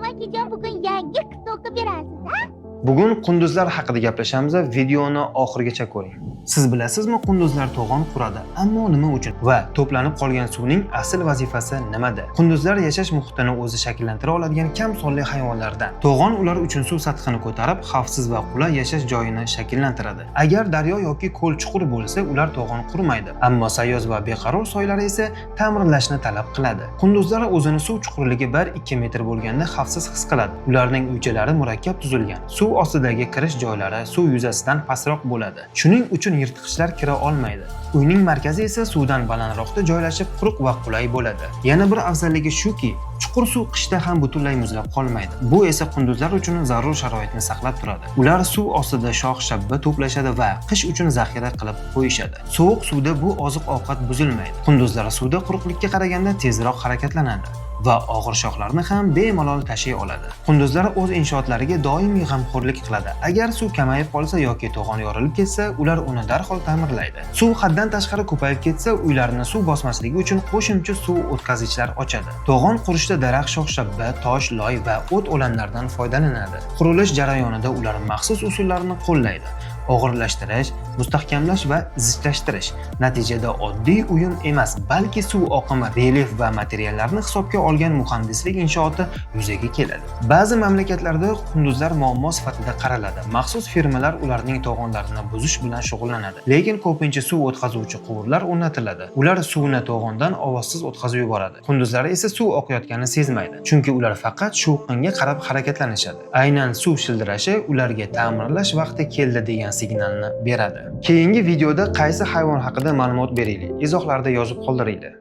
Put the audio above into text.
Amakijon bugun yangi qissa o'qib berasiz, ha? Bugun qunduzlar haqida gaplashamiz va videoni oxirigacha ko'ring. Siz bilasizmi, qunduzlar to'g'on quradi, ammo nima uchun? Va to'planib qolgan suvning asl vazifasi nimada? Qunduzlar yashash muhitini o'zi shakllantira oladigan kam sonli hayvonlardan. To'g'on ular uchun suv sathini ko'tarib, xavfsiz va qulay yashash joyini shakllantiradi. Agar daryo yoki ko'l chuqur bo'lsa, ular to'g'on qurmaydi. Ammo sayoz va beqaror soylar esa ta'mirlashni talab qiladi. Qunduzlar o'zini suv chuqurligi 1-2 metr bo'lganda xavfsiz his qiladi. Ularning uychalari murakkab tuzilgan. Suv ostidagi kirish joylari suv yuzasidan pastroq bo'ladi. Shuning uchun yirtqichlar kira olmaydi. Uyning markazi esa suvdan balandroqda joylashib, quruq va qulay bo'ladi. Yana bir afzalligi shuki, chuqur suv qishda ham butunlay muzlab qolmaydi. Bu esa qunduzlar uchun zarur sharoitni saqlab turadi. Ular suv ostida shox-shabba to'plashadi va qish uchun zaxira qilib qo'yishadi. Sovuq suvda bu oziq-ovqat buzilmaydi. Qunduzlar suvda quruqlikka qaraganda tezroq harakatlanadi va og'ir shoxlarni ham bemalol tashiy oladi. Qunduzlar o'z inshootlariga doimiy g'amxo'rlik qiladi. Agar suv kamayib qolsa yoki to'g'on yorilib ketsa, ular uni darhol ta'mirlaydi. Suv haddan tashqari ko'payib ketsa, uylarni suv bosmasligi uchun qo'shimcha suv o'tkazichlar ochadi. To'g'on qurishda daraxt shox-shabba, tosh, loy va o't o'lanlardan foydalanadi. Qurilish jarayonida ular maxsus usullarni qo'llaydi. Og'irlashtirish, mustahkamlash va zichlashtirish. Natijada oddiy uyum emas, balki suv oqimi, relyef va materiallarni hisobga olgan muhandislik inshooti yuzaga keladi. Ba'zi mamlakatlarda qunduzlar muammo sifatida qaraladi. Maxsus firmalar ularning to'g'onlarini buzish bilan shug'ullanadi. Lekin ko'pincha suv o'tkazuvchi quvurlar o'rnatiladi. Ular suvni to'g'ondan ovozsiz o'tkazib yuboradi. Qunduzlar esa suv oqayotganini sezmaydi, chunki ular faqat shovqinga qarab harakatlanishadi. Aynan suv shildirashi ularga ta'mirlash vaqti keldi degan signalni beradi. Keyingi videoda qaysi hayvon haqida ma'lumot beraylik? Izohlarda yozib qoldiringlar.